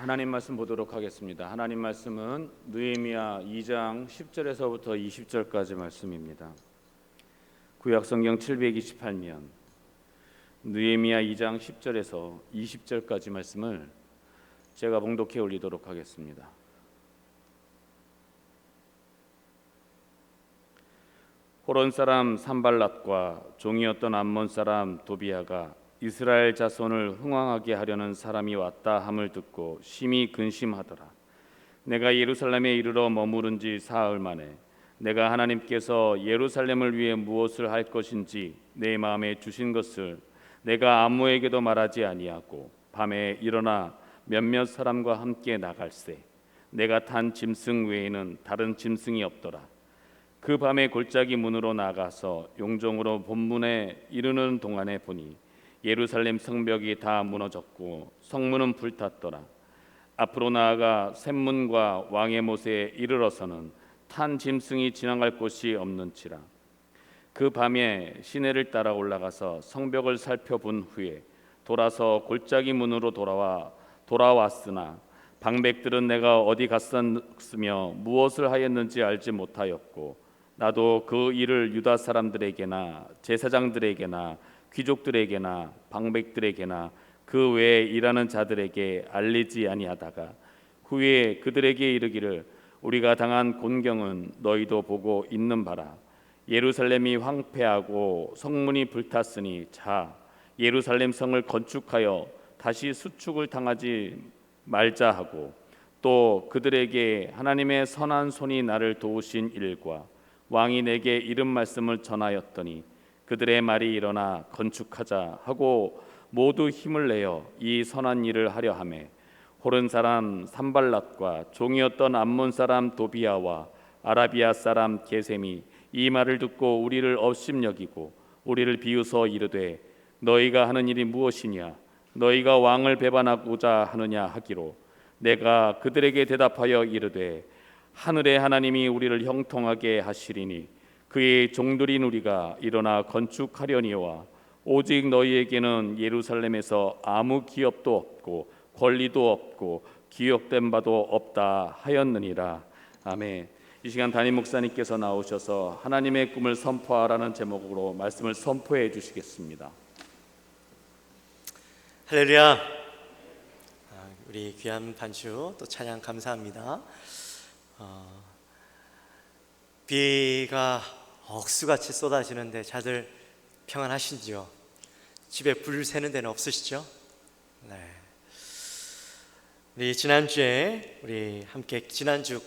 하나님 말씀 보도록 하겠습니다. 하나님 말씀은 느헤미야 2장 10절에서부터 20절까지 말씀입니다. 구약 성경 728면 느헤미야 2장 10절에서 20절까지 말씀을 제가 봉독해 올리도록 하겠습니다. 호론 사람 산발랏과 종이었던 암몬 사람 도비아가 이스라엘 자손을 흥왕하게 하려는 사람이 왔다 함을 듣고 심히 근심하더라. 내가 예루살렘에 이르러 머무른 지 사흘 만에 내가 하나님께서 예루살렘을 위해 무엇을 할 것인지 내 마음에 주신 것을 내가 아무에게도 말하지 아니하고 밤에 일어나 몇몇 사람과 함께 나갈새 내가 탄 짐승 외에는 다른 짐승이 없더라. 그 밤에 골짜기 문으로 나가서 용종으로 본문에 이르는 동안에 보니 예루살렘 성벽이 다 무너졌고 성문은 불탔더라. 앞으로 나아가 샘문과 왕의 못에 이르러서는 탄 짐승이 지나갈 곳이 없는지라. 그 밤에 시내를 따라 올라가서 성벽을 살펴본 후에 돌아서 골짜기 문으로 돌아왔으나 방백들은 내가 어디 갔었으며 무엇을 하였는지 알지 못하였고 나도 그 일을 유다 사람들에게나 제사장들에게나 귀족들에게나 방백들에게나 그 외에 일하는 자들에게 알리지 아니하다가 후에 그들에게 이르기를 우리가 당한 곤경은 너희도 보고 있는 바라. 예루살렘이 황폐하고 성문이 불탔으니 자 예루살렘 성을 건축하여 다시 수축을 당하지 말자 하고 또 그들에게 하나님의 선한 손이 나를 도우신 일과 왕이 내게 이른 말씀을 전하였더니 그들의 말이 일어나 건축하자 하고 모두 힘을 내어 이 선한 일을 하려 하매 호른 사람 산발랏과 종이었던 암몬 사람 도비아와 아라비아 사람 게셈이 이 말을 듣고 우리를 업심여기고 우리를 비웃어 이르되 너희가 하는 일이 무엇이냐 너희가 왕을 배반하고자 하느냐 하기로 내가 그들에게 대답하여 이르되 하늘의 하나님이 우리를 형통하게 하시리니 그의 종들인 우리가 일어나 건축하려니와 오직 너희에게는 예루살렘에서 아무 기업도 없고 권리도 없고 기억된 바도 없다 하였느니라. 아멘. 이 시간 담임 목사님께서 나오셔서 하나님의 꿈을 선포하라는 제목으로 말씀을 선포해 주시겠습니다. 할렐루야. 우리 귀한 반주 또 찬양 감사합니다. 비가 억수같이 쏟아지는데 다들 평안하신지요? 집에 불 새는 데는 없으시죠? 네. 우리 지난주에 우리 함께 지난주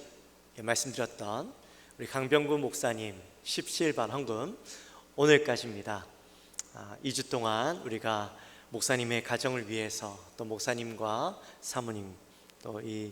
말씀드렸던 우리 강병구 목사님 17반 헌금 오늘까지입니다. 2주 동안 우리가 목사님의 가정을 위해서 또 목사님과 사모님 또 이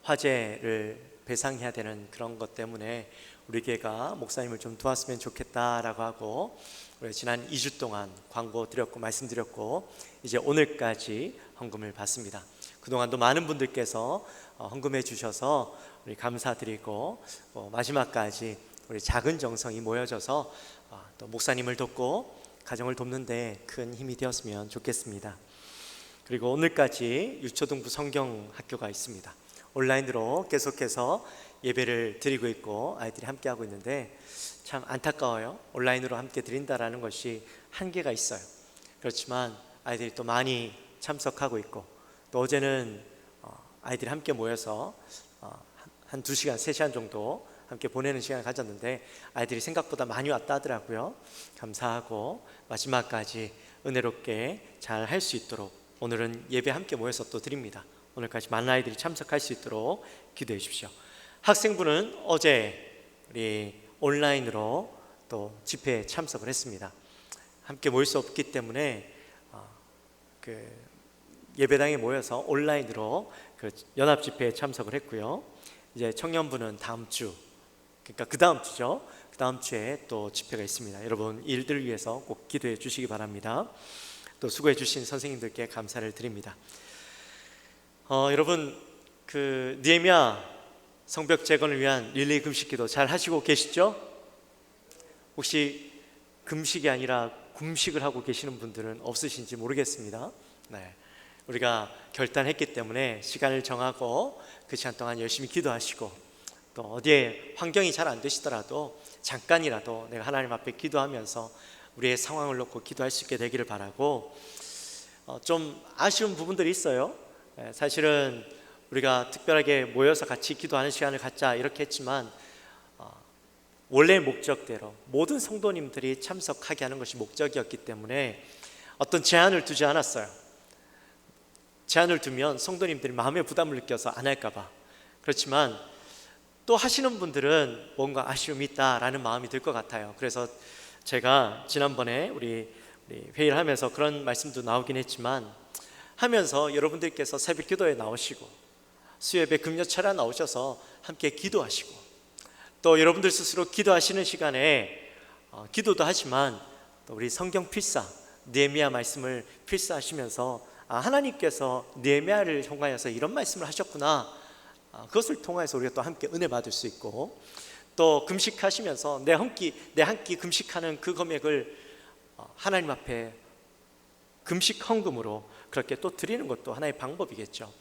화재를 배상해야 되는 그런 것 때문에 우리 교회가 목사님을 좀 도왔으면 좋겠다라고 하고 우리 지난 2주 동안 광고 드렸고 말씀드렸고 이제 오늘까지 헌금을 받습니다. 그동안도 많은 분들께서 헌금해 주셔서 우리 감사드리고 마지막까지 우리 작은 정성이 모여져서 또 목사님을 돕고 가정을 돕는 데 큰 힘이 되었으면 좋겠습니다. 그리고 오늘까지 유초등부 성경학교가 있습니다. 온라인으로 계속해서 예배를 드리고 있고 아이들이 함께하고 있는데 참 안타까워요. 온라인으로 함께 드린다라는 것이 한계가 있어요. 그렇지만 아이들이 또 많이 참석하고 있고 또 어제는 아이들이 함께 모여서 한 2시간, 3시간 정도 함께 보내는 시간을 가졌는데 아이들이 생각보다 많이 왔다 하더라고요. 감사하고 마지막까지 은혜롭게 잘 할 수 있도록 오늘은 예배 함께 모여서 또 드립니다. 오늘까지 많은 아이들이 참석할 수 있도록 기도해 주십시오. 학생부는 어제 우리 온라인으로 또 집회에 참석을 했습니다. 함께 모일 수 없기 때문에 예배당에 모여서 온라인으로 연합 집회에 참석을 했고요. 이제 청년부는 다음 주, 그러니까 그 다음 주죠. 그 다음 주에 또 집회가 있습니다. 여러분 일들을 위해서 꼭 기도해 주시기 바랍니다. 또 수고해 주신 선생님들께 감사를 드립니다. 여러분 느헤미야 성벽 재건을 위한 릴레이 금식기도 잘 하시고 계시죠? 혹시 금식이 아니라 금식을 하고 계시는 분들은 없으신지 모르겠습니다. 네. 우리가 결단했기 때문에 시간을 정하고 그 시간 동안 열심히 기도하시고, 또 어디에 환경이 잘 안 되시더라도 잠깐이라도 내가 하나님 앞에 기도하면서 우리의 상황을 놓고 기도할 수 있게 되기를 바라고, 좀 아쉬운 부분들이 있어요. 사실은 우리가 특별하게 모여서 같이 기도하는 시간을 갖자 이렇게 했지만, 원래 목적대로 모든 성도님들이 참석하게 하는 것이 목적이었기 때문에 어떤 제한을 두지 않았어요. 제한을 두면 성도님들이 마음의 부담을 느껴서 안 할까 봐. 그렇지만 또 하시는 분들은 뭔가 아쉬움이 있다라는 마음이 들 것 같아요. 그래서 제가 지난번에 우리 회의를 하면서 그런 말씀도 나오긴 했지만, 하면서 여러분들께서 새벽 기도에 나오시고 수요예배 금요철에 나오셔서 함께 기도하시고, 또 여러분들 스스로 기도하시는 시간에 기도도 하지만 또 우리 성경 필사 느헤미야 말씀을 필사하시면서 하나님께서 느헤미야를 통하여서 이런 말씀을 하셨구나, 그것을 통해서 우리가 또 함께 은혜 받을 수 있고, 또 금식하시면서 내 한 끼 금식하는 그 금액을 하나님 앞에 금식 헌금으로 그렇게 또 드리는 것도 하나의 방법이겠죠.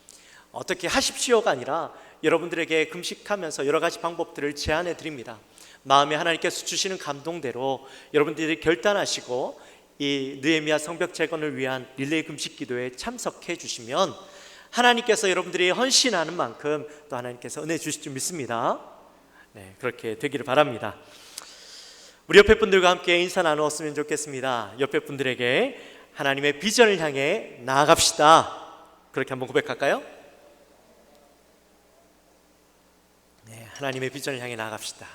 어떻게 하십시오가 아니라 여러분들에게 금식하면서 여러 가지 방법들을 제안해 드립니다. 마음에 하나님께서 주시는 감동대로 여러분들이 결단하시고 이 느헤미야 성벽 재건을 위한 릴레이 금식 기도에 참석해 주시면 하나님께서 여러분들이 헌신하는 만큼 또 하나님께서 은혜 주실 줄 믿습니다. 네, 그렇게 되기를 바랍니다. 우리 옆에 분들과 함께 인사 나누었으면 좋겠습니다. 옆에 분들에게 하나님의 비전을 향해 나아갑시다, 그렇게 한번 고백할까요? 네, 하나님의 비전을 향해 나아갑시다.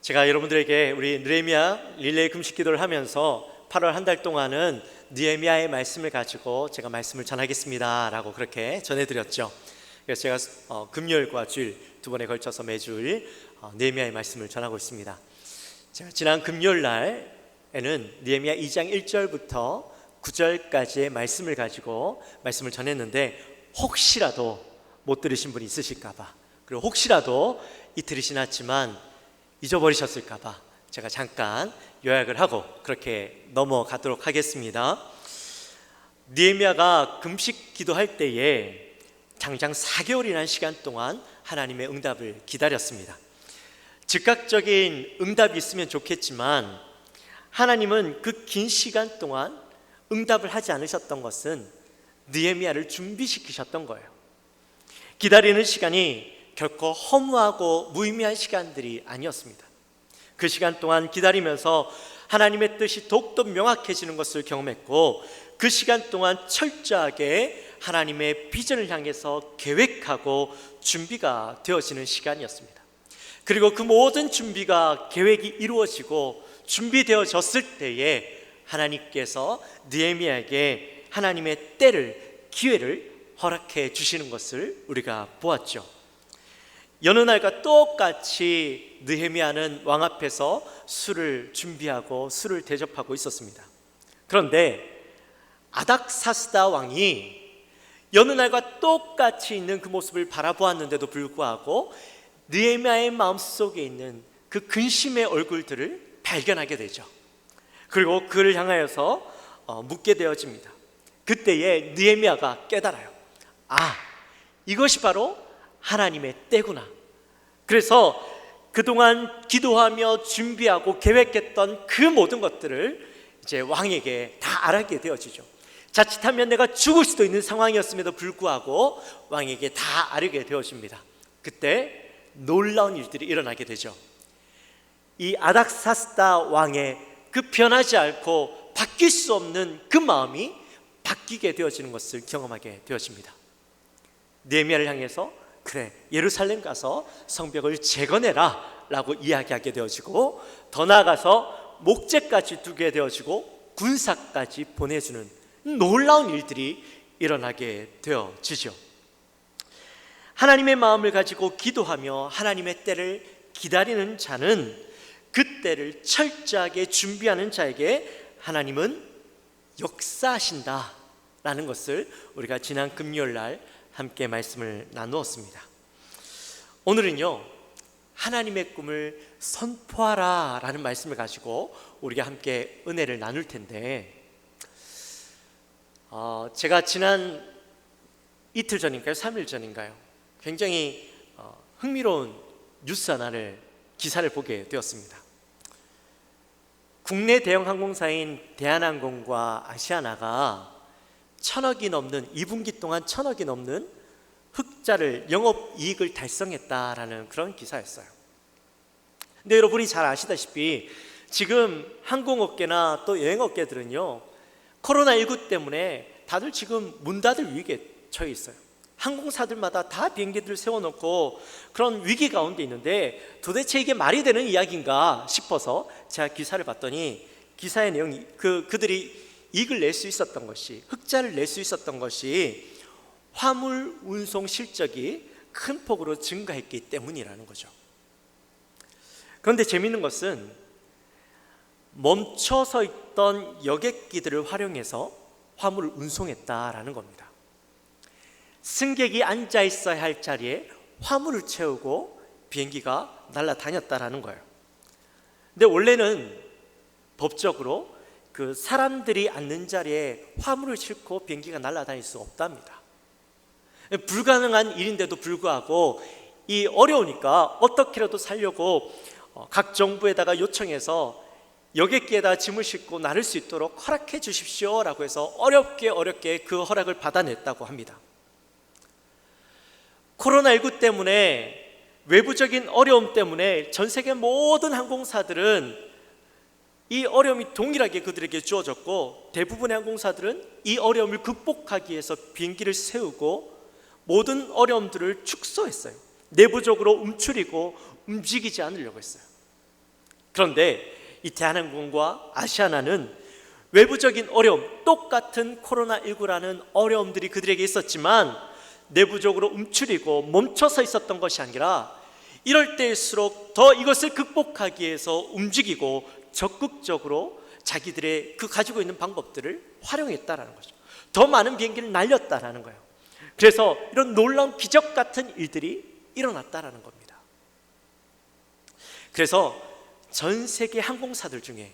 제가 여러분들에게 우리 느헤미야 릴레이 금식 기도를 하면서 8월 한 달 동안은 느헤미야의 말씀을 가지고 제가 말씀을 전하겠습니다 라고 그렇게 전해드렸죠. 그래서 제가 금요일과 주일 두 번에 걸쳐서 매주일 느헤미야의 말씀을 전하고 있습니다. 제가 지난 금요일 날에는 느헤미야 2장 1절부터 9절까지의 말씀을 가지고 말씀을 전했는데, 혹시라도 못 들으신 분이 있으실까봐, 그리고 혹시라도 이틀이 지났지만 잊어버리셨을까봐 제가 잠깐 요약을 하고 그렇게 넘어가도록 하겠습니다. 느헤미야가 금식 기도할 때에 장장 4개월이라는 시간 동안 하나님의 응답을 기다렸습니다. 즉각적인 응답이 있으면 좋겠지만 하나님은 그 긴 시간 동안 응답을 하지 않으셨던 것은 느헤미야를 준비시키셨던 거예요. 기다리는 시간이 결코 허무하고 무의미한 시간들이 아니었습니다. 그 시간 동안 기다리면서 하나님의 뜻이 더욱더 명확해지는 것을 경험했고, 그 시간 동안 철저하게 하나님의 비전을 향해서 계획하고 준비가 되어지는 시간이었습니다. 그리고 그 모든 준비가 계획이 이루어지고 준비되어졌을 때에 하나님께서 느헤미야에게 하나님의 때를, 기회를 허락해 주시는 것을 우리가 보았죠. 여느 날과 똑같이 느헤미야는 왕 앞에서 술을 준비하고 술을 대접하고 있었습니다. 그런데 아닥사스다 왕이 여느 날과 똑같이 있는 그 모습을 바라보았는데도 불구하고 느헤미야의 마음속에 있는 그 근심의 얼굴들을 발견하게 되죠. 그리고 그를 향하여서 묻게 되어집니다. 그때에 느헤미야가 깨달아요. 이것이 바로 하나님의 때구나. 그래서 그동안 기도하며 준비하고 계획했던 그 모든 것들을 이제 왕에게 다 알게 되어지죠. 자칫하면 내가 죽을 수도 있는 상황이었음에도 불구하고 왕에게 다 알게 되어집니다. 그때 놀라운 일들이 일어나게 되죠. 이 아닥사스다 왕의 그 변하지 않고 바뀔 수 없는 그 마음이 바뀌게 되어지는 것을 경험하게 되어집니다. 느헤미야를 향해서 그래, 예루살렘 가서 성벽을 재건해라 라고 이야기하게 되어지고, 더 나아가서 목재까지 두게 되어지고 군사까지 보내주는 놀라운 일들이 일어나게 되어지죠. 하나님의 마음을 가지고 기도하며 하나님의 때를 기다리는 자는, 그 때를 철저하게 준비하는 자에게 하나님은 역사하신다라는 것을 우리가 지난 금요일 날 함께 말씀을 나누었습니다. 오늘은요, 하나님의 꿈을 선포하라 라는 말씀을 가지고 우리가 함께 은혜를 나눌 텐데, 제가 지난 이틀 전인가요? 3일 전인가요? 굉장히 흥미로운 뉴스 하나를 기사를 보게 되었습니다. 국내 대형 항공사인 대한항공과 아시아나가 1,000억이 넘는 2분기 동안 1,000억이 넘는 흑자를 영업이익을 달성했다라는 그런 기사였어요. 근데 여러분이 잘 아시다시피 지금 항공업계나 또 여행업계들은요, 코로나19 때문에 다들 지금 문 닫을 위기에 처해 있어요. 항공사들마다 다 비행기들을 세워놓고 그런 위기 가운데 있는데 도대체 이게 말이 되는 이야기인가 싶어서 제가 기사를 봤더니 기사의 내용이 그들이 이익을 낼 수 있었던 것이, 흑자를 낼 수 있었던 것이 화물 운송 실적이 큰 폭으로 증가했기 때문이라는 거죠. 그런데 재미있는 것은 멈춰서 있던 여객기들을 활용해서 화물을 운송했다라는 겁니다. 승객이 앉아 있어야 할 자리에 화물을 채우고 비행기가 날아다녔다라는 거예요. 근데 원래는 법적으로 그 사람들이 앉는 자리에 화물을 싣고 비행기가 날아다닐 수 없답니다. 불가능한 일인데도 불구하고 이 어려우니까 어떻게라도 살려고 각 정부에다가 요청해서 여객기에다 짐을 싣고 나를 수 있도록 허락해 주십시오라고 해서 어렵게 그 허락을 받아냈다고 합니다. 코로나19 때문에, 외부적인 어려움 때문에 전 세계 모든 항공사들은 이 어려움이 동일하게 그들에게 주어졌고, 대부분의 항공사들은 이 어려움을 극복하기 위해서 비행기를 세우고 모든 어려움들을 축소했어요. 내부적으로 움츠리고 움직이지 않으려고 했어요. 그런데 이 대한항공과 아시아나는 외부적인 어려움, 똑같은 코로나19라는 어려움들이 그들에게 있었지만 내부적으로 움츠리고 멈춰서 있었던 것이 아니라 이럴 때일수록 더 이것을 극복하기 위해서 움직이고 적극적으로 자기들의 그 가지고 있는 방법들을 활용했다라는 거죠. 더 많은 비행기를 날렸다라는 거예요. 그래서 이런 놀라운 기적 같은 일들이 일어났다라는 겁니다. 그래서 전 세계 항공사들 중에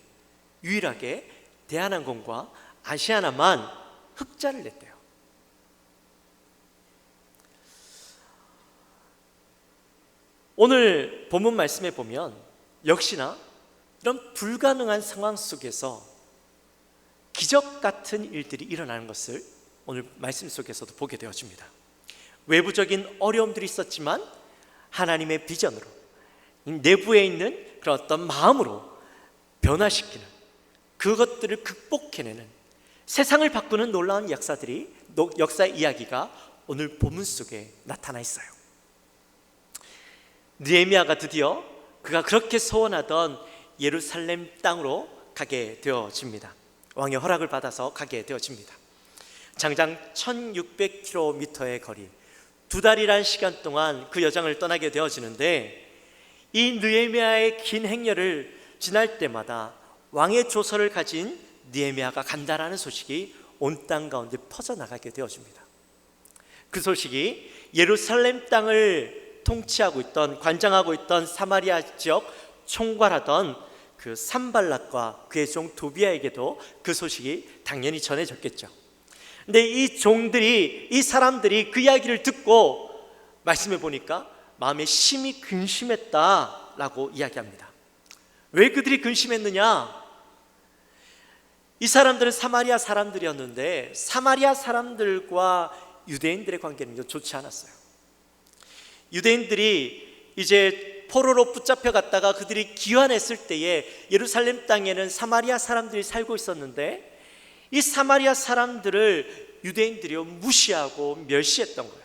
유일하게 대한항공과 아시아나만 흑자를 냈대요. 오늘 본문 말씀에 보면 역시나 이런 불가능한 상황 속에서 기적 같은 일들이 일어나는 것을 오늘 말씀 속에서도 보게 되어집니다. 외부적인 어려움들이 있었지만 하나님의 비전으로, 내부에 있는 그런 어떤 마음으로 변화시키는, 그것들을 극복해내는, 세상을 바꾸는 놀라운 역사 이야기가 오늘 본문 속에 나타나 있어요. 느헤미야가 드디어 그가 그렇게 소원하던 예루살렘 땅으로 가게 되어집니다. 왕의 허락을 받아서 가게 되어집니다. 장장 1600km의 거리, 2달이란 시간 동안 그 여정을 떠나게 되어지는데, 이 느헤미야의 긴 행렬을 지날 때마다 왕의 조서를 가진 느헤미야가 간다라는 소식이 온 땅 가운데 퍼져나가게 되어집니다. 그 소식이 예루살렘 땅을 통치하고 있던, 관장하고 있던 사마리아 지역 총괄하던 그 산발락과 그의 종 도비아에게도 그 소식이 당연히 전해졌겠죠. 근데 이 종들이, 이 사람들이 그 이야기를 듣고 말씀해 보니까 마음에 심히 근심했다라고 이야기합니다. 왜 그들이 근심했느냐? 이 사람들은 사마리아 사람들이었는데 사마리아 사람들과 유대인들의 관계는 좋지 않았어요. 유대인들이 이제 포로로 붙잡혀 갔다가 그들이 귀환했을 때에 예루살렘 땅에는 사마리아 사람들이 살고 있었는데, 이 사마리아 사람들을 유대인들이 무시하고 멸시했던 거예요.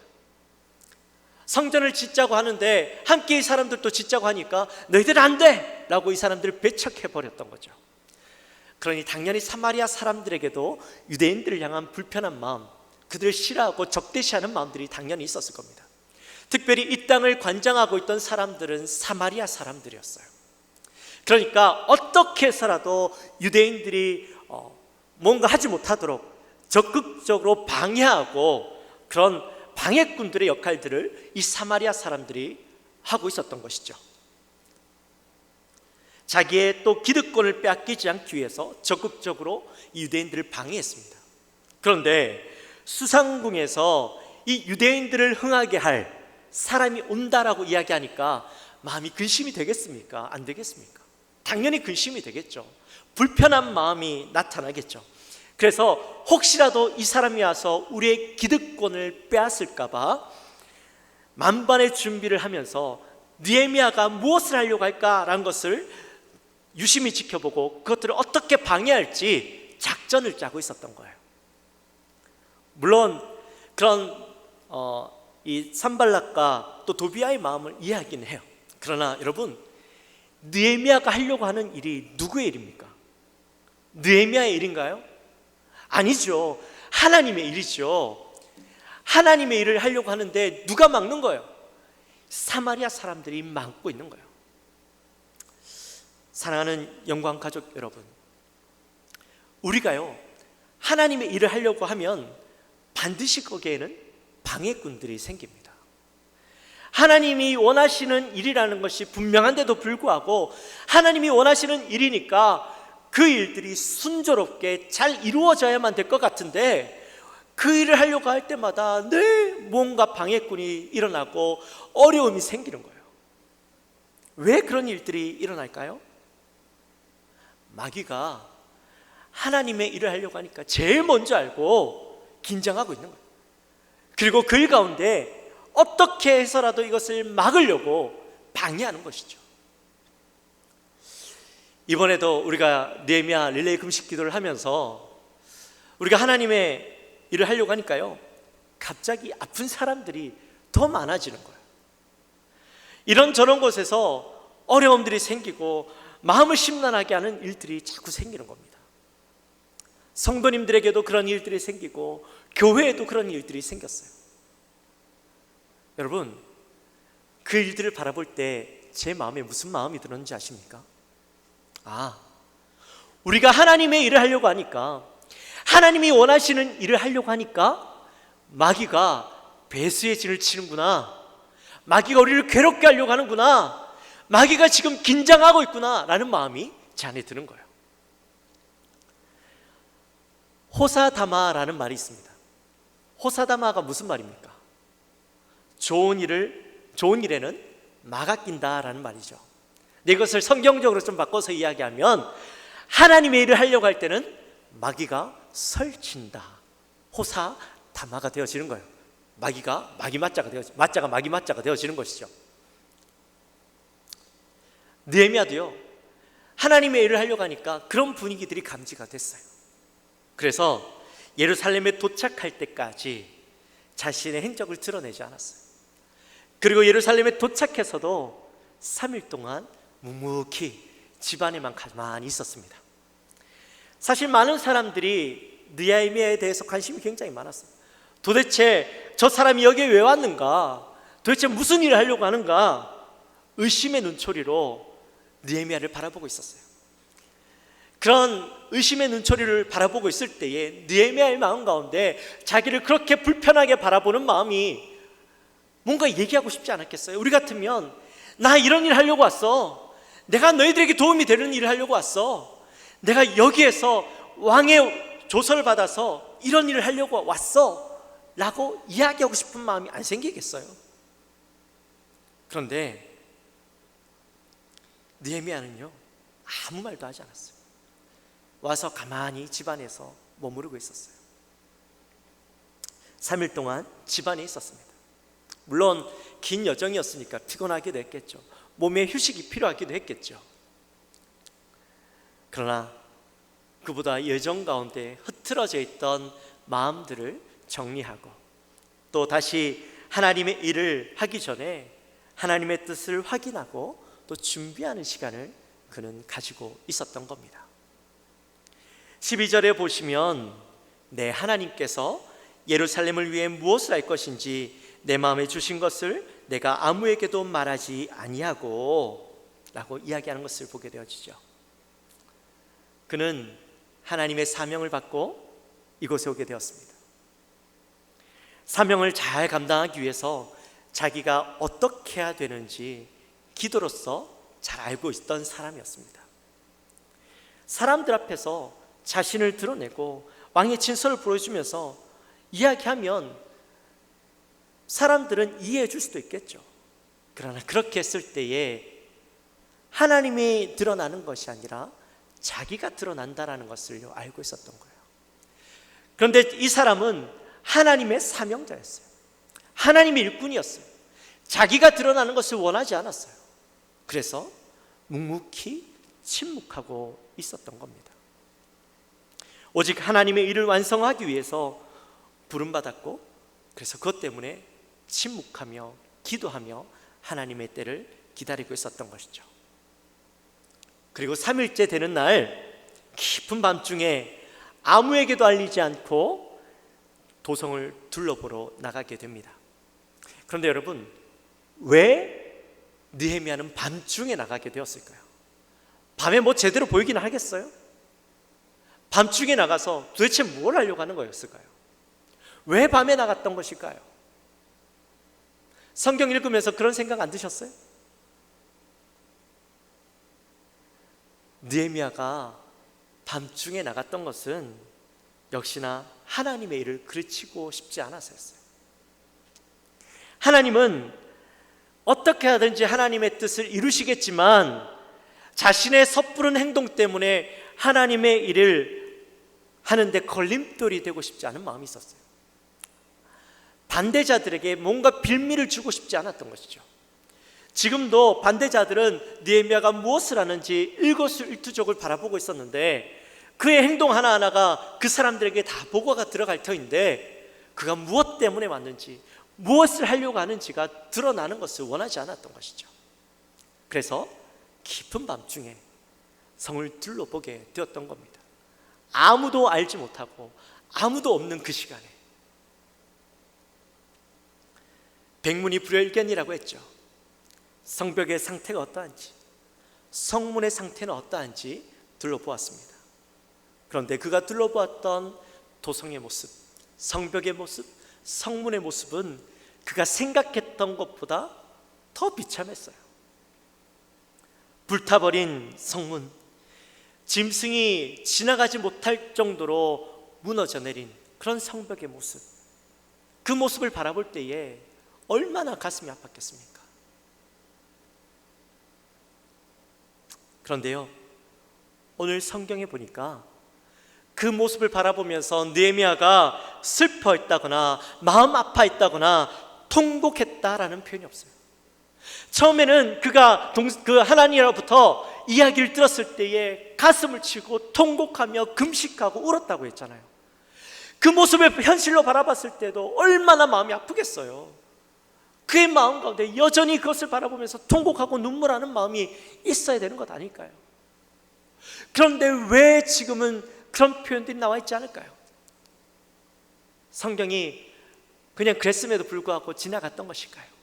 성전을 짓자고 하는데 함께 이 사람들도 짓자고 하니까 너희들 안 돼! 라고 이 사람들을 배척해버렸던 거죠. 그러니 당연히 사마리아 사람들에게도 유대인들을 향한 불편한 마음, 그들을 싫어하고 적대시하는 마음들이 당연히 있었을 겁니다. 특별히 이 땅을 관장하고 있던 사람들은 사마리아 사람들이었어요. 그러니까 어떻게 해서라도 유대인들이 뭔가 하지 못하도록 적극적으로 방해하고 그런 방해꾼들의 역할들을 이 사마리아 사람들이 하고 있었던 것이죠. 자기의 또 기득권을 빼앗기지 않기 위해서 적극적으로 이 유대인들을 방해했습니다. 그런데 수상궁에서 이 유대인들을 흥하게 할 사람이 온다라고 이야기하니까 마음이 근심이 되겠습니까? 안 되겠습니까? 당연히 근심이 되겠죠. 불편한 마음이 나타나겠죠. 그래서 혹시라도 이 사람이 와서 우리의 기득권을 빼앗을까 봐 만반의 준비를 하면서 느헤미야가 무엇을 하려고 할까라는 것을 유심히 지켜보고 그것들을 어떻게 방해할지 작전을 짜고 있었던 거예요. 물론 그런 이 산발락과 또 도비아의 마음을 이해하긴 해요. 그러나 여러분, 느헤미야가 하려고 하는 일이 누구의 일입니까? 느헤미야의 일인가요? 아니죠. 하나님의 일이죠. 하나님의 일을 하려고 하는데 누가 막는 거예요? 사마리아 사람들이 막고 있는 거예요. 사랑하는 영광 가족 여러분, 우리가요 하나님의 일을 하려고 하면 반드시 거기에는 방해꾼들이 생깁니다. 하나님이 원하시는 일이라는 것이 분명한데도 불구하고 하나님이 원하시는 일이니까 그 일들이 순조롭게 잘 이루어져야만 될 것 같은데 그 일을 하려고 할 때마다 늘 뭔가 방해꾼이 일어나고 어려움이 생기는 거예요. 왜 그런 일들이 일어날까요? 마귀가 하나님의 일을 하려고 하니까 제일 먼저 알고 긴장하고 있는 거예요. 그리고 그 일 가운데 어떻게 해서라도 이것을 막으려고 방해하는 것이죠. 이번에도 우리가 느헤미야 릴레이 금식 기도를 하면서 우리가 하나님의 일을 하려고 하니까요 갑자기 아픈 사람들이 더 많아지는 거예요. 이런저런 곳에서 어려움들이 생기고 마음을 심란하게 하는 일들이 자꾸 생기는 겁니다. 성도님들에게도 그런 일들이 생기고 교회에도 그런 일들이 생겼어요. 여러분, 그 일들을 바라볼 때 제 마음에 무슨 마음이 들었는지 아십니까? 우리가 하나님의 일을 하려고 하니까, 하나님이 원하시는 일을 하려고 하니까 마귀가 배수의 진을 치는구나, 마귀가 우리를 괴롭게 하려고 하는구나, 마귀가 지금 긴장하고 있구나 라는 마음이 제 안에 드는 거예요. 호사다마라는 말이 있습니다. 호사다마가 무슨 말입니까? 좋은 일에는 마가 낀다라는 말이죠. 이것을 성경적으로 좀 바꿔서 이야기하면 하나님의 일을 하려고 할 때는 마귀가 설친다, 호사다마가 되어지는 거예요. 마귀가 마귀 맞자가 마귀 맞자가 되어지는 것이죠. 느헤미야도요 하나님의 일을 하려고 하니까 그런 분위기들이 감지가 됐어요. 그래서 예루살렘에 도착할 때까지 자신의 행적을 드러내지 않았어요. 그리고 예루살렘에 도착해서도 3일 동안 묵묵히 집안에만 가만히 있었습니다. 사실 많은 사람들이 느헤미야에 대해서 관심이 굉장히 많았어요. 도대체 저 사람이 여기에 왜 왔는가? 도대체 무슨 일을 하려고 하는가? 의심의 눈초리로 느헤미야를 바라보고 있었어요. 그런 의심의 눈초리를 바라보고 있을 때에 느헤미야의 마음 가운데 자기를 그렇게 불편하게 바라보는 마음이 뭔가 얘기하고 싶지 않았겠어요? 우리 같으면 나 이런 일 하려고 왔어, 내가 너희들에게 도움이 되는 일을 하려고 왔어, 내가 여기에서 왕의 조서를 받아서 이런 일을 하려고 왔어 라고 이야기하고 싶은 마음이 안 생기겠어요? 그런데 느헤미야는요 아무 말도 하지 않았어요. 와서 가만히 집안에서 머무르고 있었어요. 3일 동안 집안에 있었습니다. 물론 긴 여정이었으니까 피곤하기도 했겠죠. 몸에 휴식이 필요하기도 했겠죠. 그러나 그보다 여정 가운데 흐트러져 있던 마음들을 정리하고 또 다시 하나님의 일을 하기 전에 하나님의 뜻을 확인하고 또 준비하는 시간을 그는 가지고 있었던 겁니다. 12절에 보시면 하나님께서 예루살렘을 위해 무엇을 할 것인지 내 마음에 주신 것을 내가 아무에게도 말하지 아니하고 라고 이야기하는 것을 보게 되어지죠. 그는 하나님의 사명을 받고 이곳에 오게 되었습니다. 사명을 잘 감당하기 위해서 자기가 어떻게 해야 되는지 기도로서 잘 알고 있던 사람이었습니다. 사람들 앞에서 자신을 드러내고 왕의 진술을 보여주면서 이야기하면 사람들은 이해해 줄 수도 있겠죠. 그러나 그렇게 했을 때에 하나님이 드러나는 것이 아니라 자기가 드러난다라는 것을 알고 있었던 거예요. 그런데 이 사람은 하나님의 사명자였어요. 하나님의 일꾼이었어요. 자기가 드러나는 것을 원하지 않았어요. 그래서 묵묵히 침묵하고 있었던 겁니다. 오직 하나님의 일을 완성하기 위해서 부름받았고, 그래서 그것 때문에 침묵하며 기도하며 하나님의 때를 기다리고 있었던 것이죠. 그리고 3일째 되는 날 깊은 밤중에 아무에게도 알리지 않고 도성을 둘러보러 나가게 됩니다. 그런데 여러분, 왜 느헤미야는 밤중에 나가게 되었을까요? 밤에 뭐 제대로 보이기는 하겠어요? 밤중에 나가서 도대체 뭘 하려고 하는 거였을까요? 왜 밤에 나갔던 것일까요? 성경 읽으면서 그런 생각 안 드셨어요? 느헤미야가 밤중에 나갔던 것은 역시나 하나님의 일을 그르치고 싶지 않아서였어요. 하나님은 어떻게 하든지 하나님의 뜻을 이루시겠지만 자신의 섣부른 행동 때문에 하나님의 일을 하는데 걸림돌이 되고 싶지 않은 마음이 있었어요. 반대자들에게 뭔가 빌미를 주고 싶지 않았던 것이죠. 지금도 반대자들은 느헤미야가 무엇을 하는지 일거수일투족을 바라보고 있었는데, 그의 행동 하나하나가 그 사람들에게 다 보고가 들어갈 터인데 그가 무엇 때문에 왔는지, 무엇을 하려고 하는지가 드러나는 것을 원하지 않았던 것이죠. 그래서 깊은 밤중에 성을 둘러보게 되었던 겁니다. 아무도 알지 못하고 아무도 없는 그 시간에 백문이 불여일견이라고 했죠. 성벽의 상태가 어떠한지, 성문의 상태는 어떠한지 둘러보았습니다. 그런데 그가 둘러보았던 도성의 모습, 성벽의 모습, 성문의 모습은 그가 생각했던 것보다 더 비참했어요. 불타버린 성문, 짐승이 지나가지 못할 정도로 무너져 내린 그런 성벽의 모습, 그 모습을 바라볼 때에 얼마나 가슴이 아팠겠습니까? 그런데요, 오늘 성경에 보니까 그 모습을 바라보면서 느헤미야가 슬퍼했다거나 마음 아파했다거나 통곡했다라는 표현이 없어요. 처음에는 그가 그 하나님으로부터 이야기를 들었을 때에 가슴을 치고 통곡하며 금식하고 울었다고 했잖아요. 그 모습을 현실로 바라봤을 때도 얼마나 마음이 아프겠어요. 그의 마음 가운데 여전히 그것을 바라보면서 통곡하고 눈물하는 마음이 있어야 되는 것 아닐까요? 그런데 왜 지금은 그런 표현들이 나와 있지 않을까요? 성경이 그냥 그랬음에도 불구하고 지나갔던 것일까요?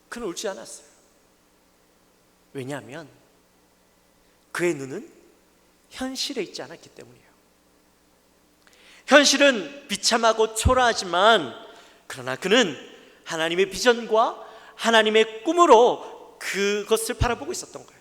그는 울지 않았어요. 왜냐하면 그의 눈은 현실에 있지 않았기 때문이에요. 현실은 비참하고 초라하지만 그러나 그는 하나님의 비전과 하나님의 꿈으로 그것을 바라보고 있었던 거예요.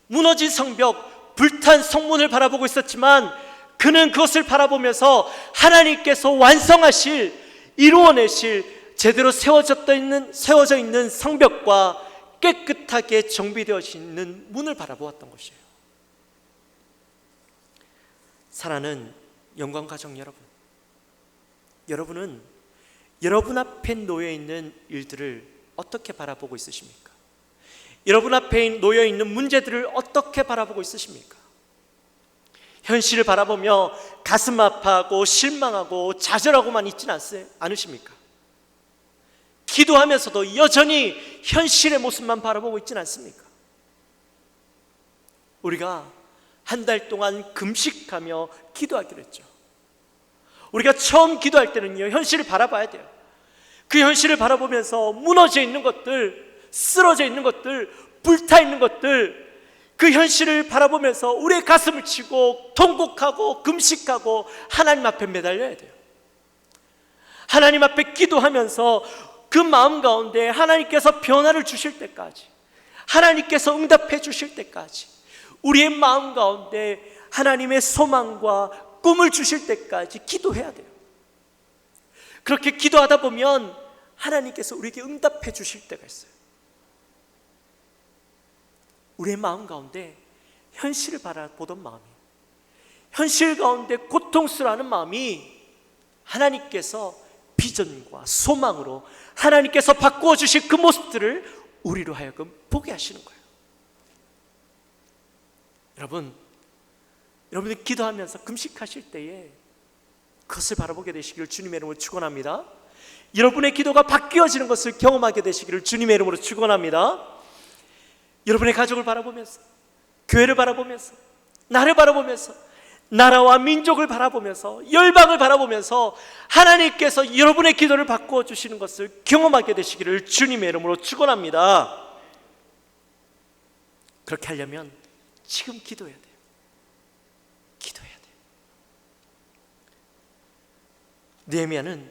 무너진 성벽, 불탄 성문을 바라보고 있었지만 그는 그것을 바라보면서 하나님께서 완성하실, 이루어내실 제대로 세워져 있는 성벽과 깨끗하게 정비되어 있는 문을 바라보았던 것이에요. 사랑하는 영광 가정 여러분, 여러분은 여러분 앞에 놓여 있는 일들을 어떻게 바라보고 있으십니까? 여러분 앞에 놓여 있는 문제들을 어떻게 바라보고 있으십니까? 현실을 바라보며 가슴 아파하고 실망하고 좌절하고만 있지는 않으십니까? 기도하면서도 여전히 현실의 모습만 바라보고 있지는 않습니까? 우리가 한 달 동안 금식하며 기도하기로 했죠. 우리가 처음 기도할 때는요, 현실을 바라봐야 돼요. 그 현실을 바라보면서 무너져 있는 것들, 쓰러져 있는 것들, 불타 있는 것들, 그 현실을 바라보면서 우리의 가슴을 치고 통곡하고 금식하고 하나님 앞에 매달려야 돼요. 하나님 앞에 기도하면서 그 마음 가운데 하나님께서 변화를 주실 때까지, 하나님께서 응답해 주실 때까지, 우리의 마음 가운데 하나님의 소망과 꿈을 주실 때까지 기도해야 돼요. 그렇게 기도하다 보면 하나님께서 우리에게 응답해 주실 때가 있어요. 우리의 마음 가운데 현실을 바라보던 마음이, 현실 가운데 고통스러워하는 마음이 하나님께서 비전과 소망으로 하나님께서 바꾸어 주실 그 모습들을 우리로 하여금 보게 하시는 거예요. 여러분이 기도하면서 금식하실 때에 그것을 바라보게 되시기를 주님의 이름으로 축원합니다. 여러분의 기도가 바뀌어지는 것을 경험하게 되시기를 주님의 이름으로 축원합니다. 여러분의 가족을 바라보면서, 교회를 바라보면서, 나를 바라보면서, 나라와 민족을 바라보면서, 열방을 바라보면서 하나님께서 여러분의 기도를 바꾸어 주시는 것을 경험하게 되시기를 주님의 이름으로 축원합니다. 그렇게 하려면 지금 기도해야 돼요. 기도해야 돼요. 느헤미야는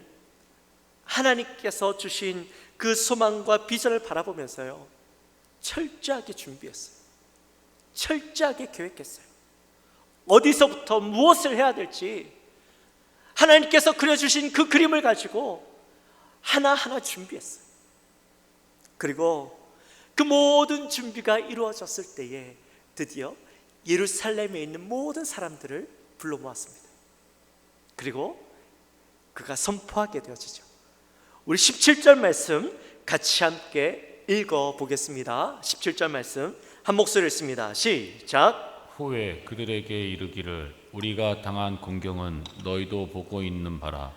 하나님께서 주신 그 소망과 비전을 바라보면서요, 철저하게 준비했어요. 철저하게 계획했어요. 어디서부터 무엇을 해야 될지 하나님께서 그려주신 그 그림을 가지고 하나하나 준비했어요. 그리고 그 모든 준비가 이루어졌을 때에 드디어 예루살렘에 있는 모든 사람들을 불러 모았습니다. 그리고 그가 선포하게 되어지죠. 우리 17절 말씀 같이 함께 읽어보겠습니다. 17절 말씀 한 목소리로 읽습니다. 시작. 후에 그들에게 이르기를 우리가 당한 공경은 너희도 보고 있는 바라.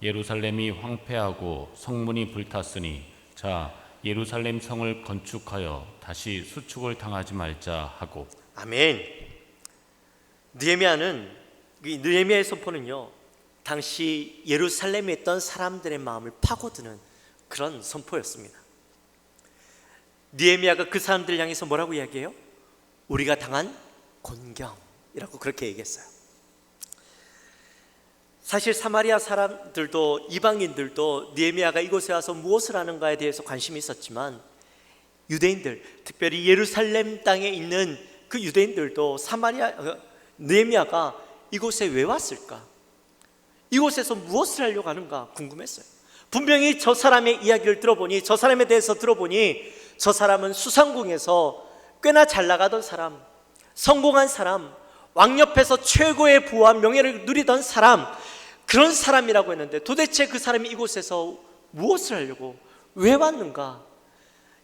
예루살렘이 황폐하고 성문이 불탔으니 자 예루살렘 성을 건축하여 다시 수축을 당하지 말자 하고. 아멘. 느헤미야의 선포는요, 당시 예루살렘에 있던 사람들의 마음을 파고드는 그런 선포였습니다. 느헤미야가 그 사람들을 향해서 뭐라고 이야기해요? 우리가 당한 곤경이라고 그렇게 얘기했어요. 사실 사마리아 사람들도, 이방인들도 느헤미야가 이곳에 와서 무엇을 하는가에 대해서 관심이 있었지만, 유대인들, 특별히 예루살렘 땅에 있는 그 유대인들도 느헤미야가 이곳에 왜 왔을까, 이곳에서 무엇을 하려고 하는가 궁금했어요. 분명히 저 사람의 이야기를 들어보니, 저 사람에 대해서 들어보니, 저 사람은 수상궁에서 꽤나 잘 나가던 사람, 성공한 사람, 왕 옆에서 최고의 부와 명예를 누리던 사람, 그런 사람이라고 했는데 도대체 그 사람이 이곳에서 무엇을 하려고, 왜 왔는가?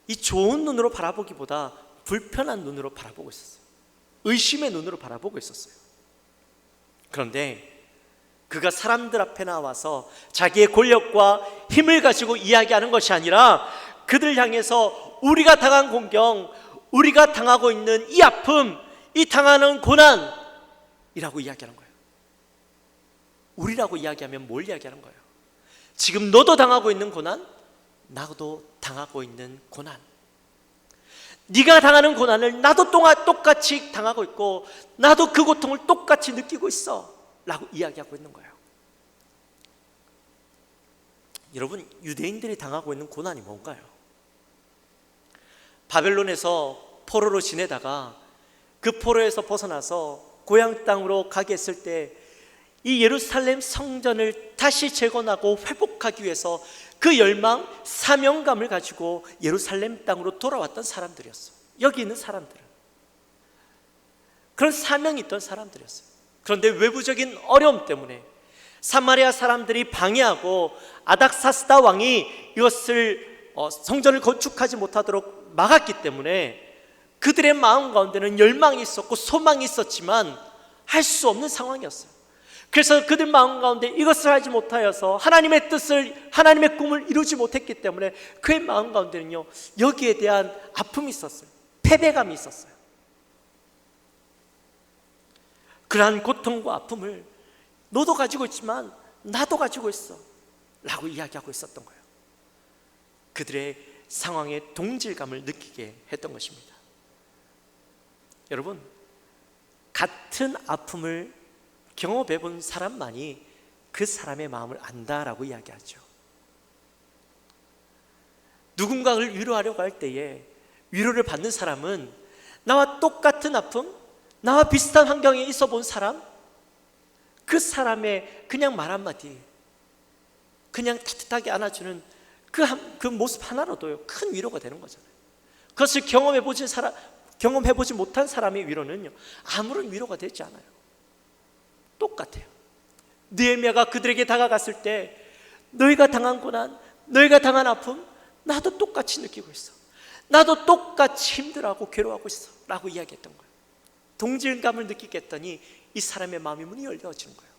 이 좋은 눈으로 바라보기보다 불편한 눈으로 바라보고 있었어요. 의심의 눈으로 바라보고 있었어요. 그런데 그가 사람들 앞에 나와서 자기의 권력과 힘을 가지고 이야기하는 것이 아니라 그들 향해서 우리가 당한 공경, 우리가 당하고 있는 이 아픔, 이 당하는 고난이라고 이야기하는 거예요. 우리라고 이야기하면 뭘 이야기하는 거예요? 지금 너도 당하고 있는 고난, 나도 당하고 있는 고난, 네가 당하는 고난을 나도 똑같이 당하고 있고 나도 그 고통을 똑같이 느끼고 있어 라고 이야기하고 있는 거예요. 여러분, 유대인들이 당하고 있는 고난이 뭔가요? 바벨론에서 포로로 지내다가 그 포로에서 벗어나서 고향 땅으로 가게 했을 때 이 예루살렘 성전을 다시 재건하고 회복하기 위해서 그 열망, 사명감을 가지고 예루살렘 땅으로 돌아왔던 사람들이었어요. 여기 있는 사람들은 그런 사명이 있던 사람들이었어요. 그런데 외부적인 어려움 때문에 사마리아 사람들이 방해하고 아닥사스다 왕이 이것을 성전을 건축하지 못하도록 막았기 때문에 그들의 마음 가운데는 열망이 있었고 소망이 있었지만 할 수 없는 상황이었어요. 그래서 그들 마음 가운데 이것을 하지 못하여서 하나님의 뜻을, 하나님의 꿈을 이루지 못했기 때문에 그의 마음 가운데는요, 여기에 대한 아픔이 있었어요. 패배감이 있었어요. 그러한 고통과 아픔을 너도 가지고 있지만 나도 가지고 있어 라고 이야기하고 있었던 거예요. 그들의 상황에 동질감을 느끼게 했던 것입니다. 여러분, 같은 아픔을 경험해 본 사람만이 그 사람의 마음을 안다라고 이야기하죠. 누군가를 위로하려고 할 때에 위로를 받는 사람은 나와 똑같은 아픔, 나와 비슷한 환경에 있어 본 사람, 그 사람의 그냥 말 한마디, 그냥 따뜻하게 안아주는 그 모습 하나로도요 큰 위로가 되는 거잖아요. 그것을 경험해보지 못한 사람의 위로는요 아무런 위로가 되지 않아요. 똑같아요. 느헤미야가 그들에게 다가갔을 때 너희가 당한 고난, 너희가 당한 아픔 나도 똑같이 느끼고 있어, 나도 똑같이 힘들어하고 괴로워하고 있어 라고 이야기했던 거예요. 동질감을 느끼게 했더니 이 사람의 마음이 문이 열려지는 거예요.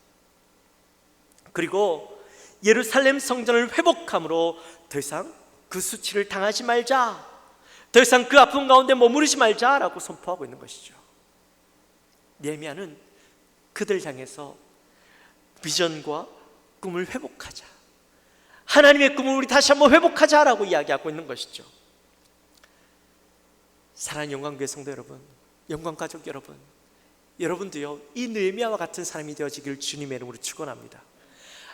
그리고 예루살렘 성전을 회복함으로 더 이상 그 수치를 당하지 말자, 더 이상 그 아픔 가운데 머무르지 말자라고 선포하고 있는 것이죠. 느헤미야는 그들 향해서 비전과 꿈을 회복하자, 하나님의 꿈을 우리 다시 한번 회복하자라고 이야기하고 있는 것이죠. 사랑하는 영광교회 성도 여러분, 영광가족 여러분, 여러분도요 이 느헤미야와 같은 사람이 되어지길 주님의 이름으로 축원합니다.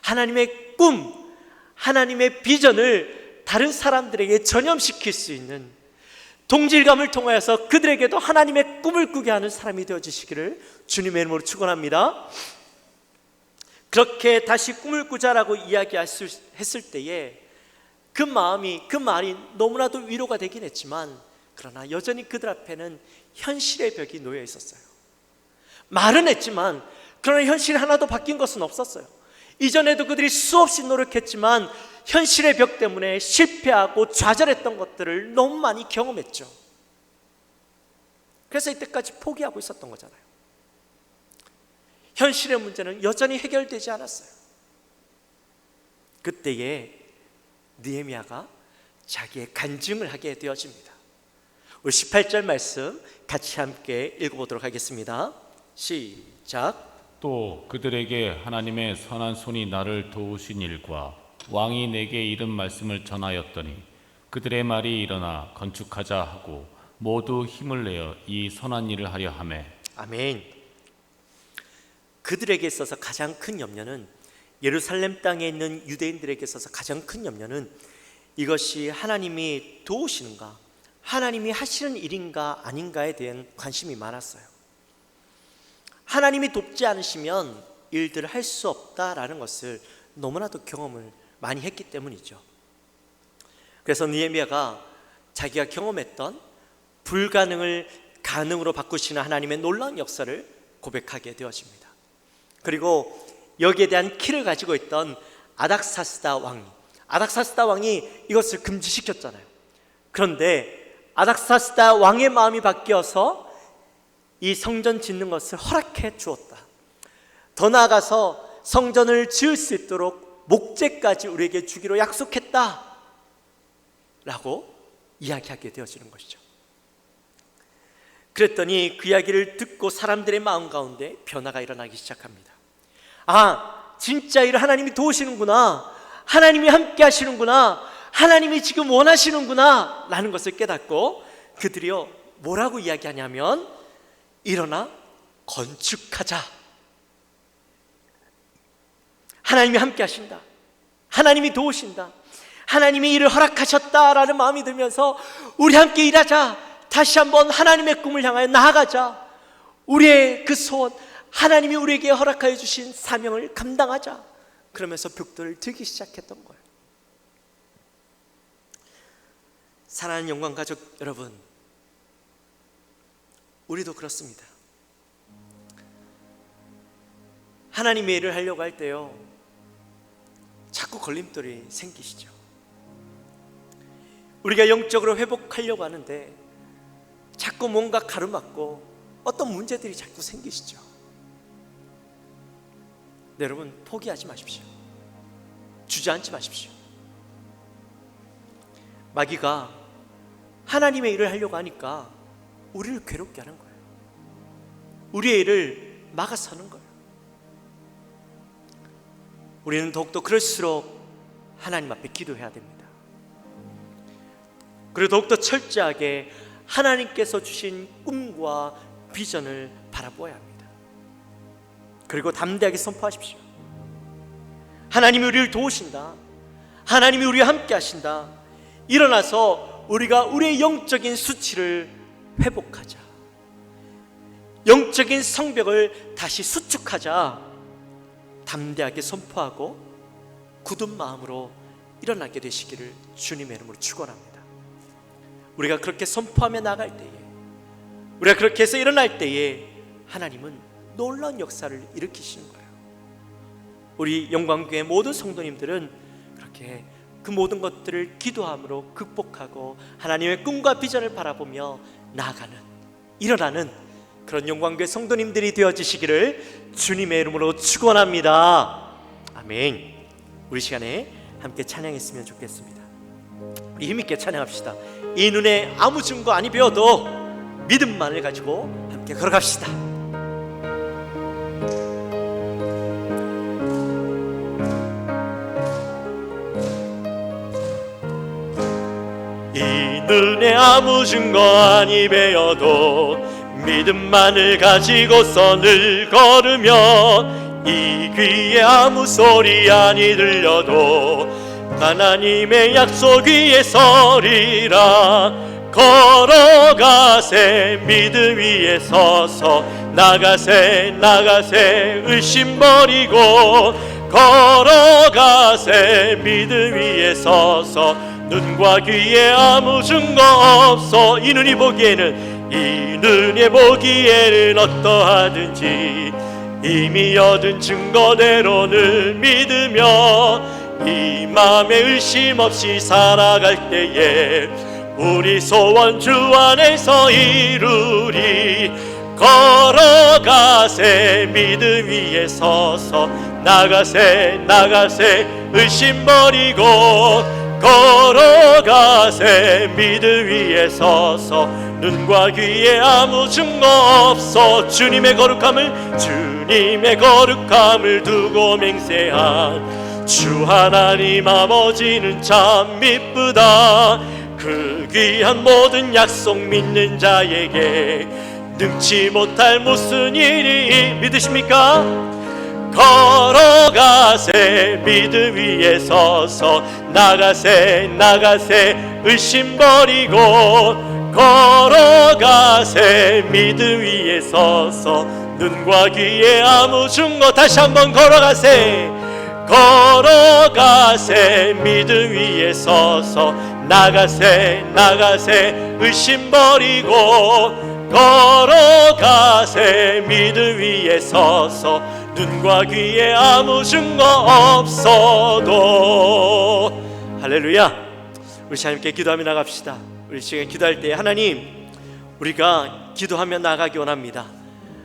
하나님의 꿈, 하나님의 비전을 다른 사람들에게 전염시킬 수 있는, 동질감을 통하여서 그들에게도 하나님의 꿈을 꾸게 하는 사람이 되어지시기를 주님의 이름으로 축원합니다. 그렇게 다시 꿈을 꾸자라고 이야기했을 때에 그 말이 너무나도 위로가 되긴 했지만, 그러나 여전히 그들 앞에는 현실의 벽이 놓여 있었어요. 말은 했지만 그러나 현실 하나도 바뀐 것은 없었어요. 이전에도 그들이 수없이 노력했지만 현실의 벽 때문에 실패하고 좌절했던 것들을 너무 많이 경험했죠. 그래서 이때까지 포기하고 있었던 거잖아요. 현실의 문제는 여전히 해결되지 않았어요. 그때에 느헤미야가 자기의 간증을 하게 되어집니다. 우리 18절 말씀 같이 함께 읽어보도록 하겠습니다. 시작. 또 그들에게 하나님의 선한 손이 나를 도우신 일과 왕이 내게 이른 말씀을 전하였더니 그들의 말이 일어나 건축하자 하고 모두 힘을 내어 이 선한 일을 하려 하매. 아멘. 그들에게 있어서 가장 큰 염려는, 예루살렘 땅에 있는 유대인들에게 있어서 가장 큰 염려는 이것이 하나님이 도우시는가, 하나님이 하시는 일인가 아닌가에 대한 관심이 많았어요. 하나님이 돕지 않으시면 일들을 할 수 없다라는 것을 너무나도 경험을 많이 했기 때문이죠. 그래서 느헤미야가 자기가 경험했던 불가능을 가능으로 바꾸시는 하나님의 놀라운 역사를 고백하게 되어집니다. 그리고 여기에 대한 키를 가지고 있던 아닥사스다 왕이 이것을 금지시켰잖아요. 그런데 아닥사스다 왕의 마음이 바뀌어서 이 성전 짓는 것을 허락해 주었다. 더 나아가서 성전을 지을 수 있도록 목재까지 우리에게 주기로 약속했다 라고 이야기하게 되어지는 것이죠. 그랬더니 그 이야기를 듣고 사람들의 마음 가운데 변화가 일어나기 시작합니다. 아, 진짜 이를 하나님이 도우시는구나, 하나님이 함께 하시는구나, 하나님이 지금 원하시는구나 라는 것을 깨닫고 그들이요 뭐라고 이야기하냐면, 일어나 건축하자, 하나님이 함께 하신다, 하나님이 도우신다, 하나님이 이를 허락하셨다라는 마음이 들면서 우리 함께 일하자, 다시 한번 하나님의 꿈을 향하여 나아가자, 우리의 그 소원, 하나님이 우리에게 허락하여 주신 사명을 감당하자, 그러면서 벽돌을 들기 시작했던 거예요. 사랑하는 영광가족 여러분, 우리도 그렇습니다. 하나님의 일을 하려고 할 때요 자꾸 걸림돌이 생기시죠. 우리가 영적으로 회복하려고 하는데 자꾸 뭔가 가로막고 어떤 문제들이 자꾸 생기시죠. 네, 여러분 포기하지 마십시오. 주저앉지 마십시오. 마귀가 하나님의 일을 하려고 하니까 우리를 괴롭게 하는 거예요. 우리의 일을 막아서는 거예요. 우리는 더욱더 그럴수록 하나님 앞에 기도해야 됩니다. 그리고 더욱더 철저하게 하나님께서 주신 꿈과 비전을 바라보아야 합니다. 그리고 담대하게 선포하십시오. 하나님이 우리를 도우신다, 하나님이 우리와 함께 하신다, 일어나서 우리가 우리의 영적인 수치를 회복하자, 영적인 성벽을 다시 수축하자 담대하게 선포하고 굳은 마음으로 일어나게 되시기를 주님의 이름으로 축원합니다. 우리가 그렇게 선포하며 나갈 때에, 우리가 그렇게 해서 일어날 때에 하나님은 놀라운 역사를 일으키시는 거예요. 우리 영광교회 모든 성도님들은 그렇게 그 모든 것들을 기도함으로 극복하고 하나님의 꿈과 비전을 바라보며 나아가는, 일어나는 그런 영광교회 성도님들이 되어지시기를 주님의 이름으로 축원합니다. 아멘. 우리 시간에 함께 찬양했으면 좋겠습니다. 우리 힘있게 찬양합시다. 이 눈에 아무 증거 아니 배워도 믿음만을 가지고 함께 걸어갑시다. 이 눈에 아무 증거 아니 배워도 믿음만을 가지고서 늘 걸으며 이 귀에 아무 소리 아니 들려도 하나님의 약속 위에 서리라. 걸어가세 믿음 위에 서서 나가세 나가세 의심 버리고 걸어가세 믿음 위에 서서 눈과 귀에 아무 증거 없어. 이 눈이 보기에는 이 눈에 보기에는 어떠하든지 이미 얻은 증거대로는 믿으며 이 맘에 의심 없이 살아갈 때에 우리 소원 주 안에서 이루리. 걸어가세 믿음 위에 서서 나가세 나가세 의심 버리고 걸어가세 믿음 위에 서서 눈과 귀에 아무 증거 없어. 주님의 거룩함을 두고 맹세한 주 하나님 아버지는 참 미쁘다. 그 귀한 모든 약속 믿는 자에게 능치 못할 무슨 일이 믿으십니까? 걸어가세 믿음 위에 서서 나가세 나가세 의심 버리고 걸어가세 믿음 위에 서서 눈과 귀에 아무 증거. 다시 한번 걸어가세 걸어가세 믿음 위에 서서 나가세 나가세 의심 버리고 걸어가세 믿음 위에 서서 눈과 귀에 아무 증거 없어도. 할렐루야. 우리 하나님께 기도하며 나갑시다. 우리 지금 기도할 때 하나님, 우리가 기도하며 나가기 원합니다.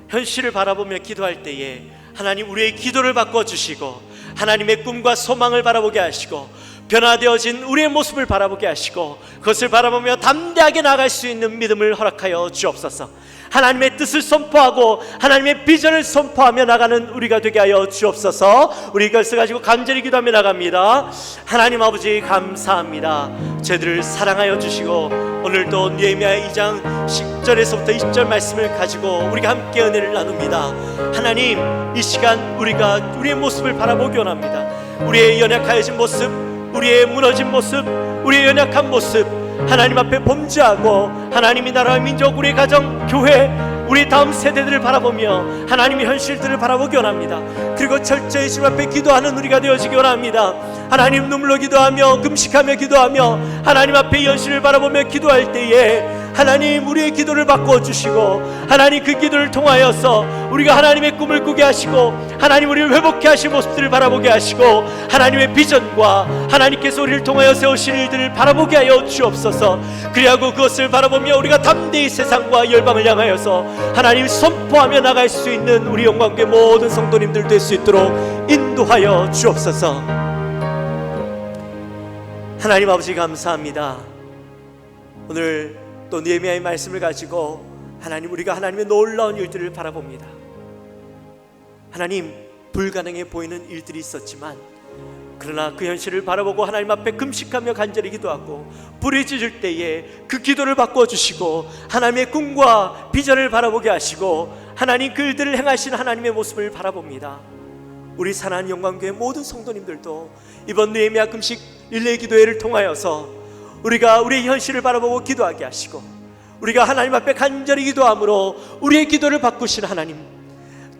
현실을 바라보며 기도할 때에 하나님 우리의 기도를 바꿔주시고 하나님의 꿈과 소망을 바라보게 하시고 변화되어진 우리의 모습을 바라보게 하시고 그것을 바라보며 담대하게 나갈 수 있는 믿음을 허락하여 주옵소서. 하나님의 뜻을 선포하고 하나님의 비전을 선포하며 나가는 우리가 되게 하여 주옵소서. 우리 이것을 가지고 간절히 기도하며 나갑니다. 하나님 아버지 감사합니다. 저희들을 사랑하여 주시고 오늘도 느헤미야 2장 10절에서부터 20절 말씀을 가지고 우리가 함께 은혜를 나눕니다. 하나님, 이 시간 우리가 우리의 모습을 바라보기 원합니다. 우리의 연약하여진 모습, 우리의 무너진 모습, 우리의 연약한 모습 하나님 앞에 범죄하고 하나님이 나라와 민족, 우리 가정, 교회, 우리 다음 세대들을 바라보며 하나님의 현실들을 바라보기 원합니다. 그리고 철저히 주님 앞에 기도하는 우리가 되어지기 원합니다. 하나님, 눈물로 기도하며 금식하며 기도하며 하나님 앞에 현실을 바라보며 기도할 때에 하나님 우리의 기도를 바꿔주시고 하나님 그 기도를 통하여서 우리가 하나님의 꿈을 꾸게 하시고 하나님 우리를 회복케 하신 모습들을 바라보게 하시고 하나님의 비전과 하나님께서 우리를 통하여 세우신 일들을 바라보게 하여 주옵소서. 그리하고 그것을 바라보며 우리가 담대히 세상과 열방을 향하여서 하나님 선포하며 나갈 수 있는 우리 영광교회 모든 성도님들 될 수 있도록 인도하여 주옵소서. 하나님 아버지 감사합니다. 오늘 또 느헤미야의 말씀을 가지고 하나님 우리가 하나님의 놀라운 일들을 바라봅니다. 하나님, 불가능해 보이는 일들이 있었지만 그러나 그 현실을 바라보고 하나님 앞에 금식하며 간절히 기도하고 불이 짖을 때에 그 기도를 바꿔주시고 하나님의 꿈과 비전을 바라보게 하시고 하나님 그 일들을 행하신 하나님의 모습을 바라봅니다. 우리 사랑하는 영광교회 모든 성도님들도 이번 느헤미야 금식 릴레이 기도회를 통하여서 우리가 우리의 현실을 바라보고 기도하게 하시고 우리가 하나님 앞에 간절히 기도함으로 우리의 기도를 바꾸신 하나님,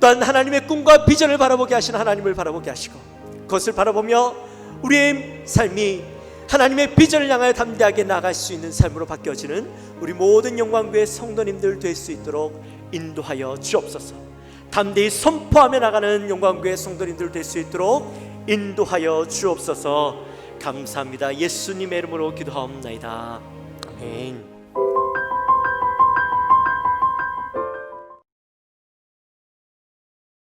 또한 하나님의 꿈과 비전을 바라보게 하신 하나님을 바라보게 하시고, 그것을 바라보며 우리의 삶이 하나님의 비전을 향하여 담대하게 나아갈 수 있는 삶으로 바뀌어지는 우리 모든 영광교회 성도님들 될 수 있도록 인도하여 주옵소서. 담대히 선포하며 나가는 영광교회 성도님들 될 수 있도록 인도하여 주옵소서. 감사합니다. 예수님의 이름으로 기도하옵나이다. 아멘.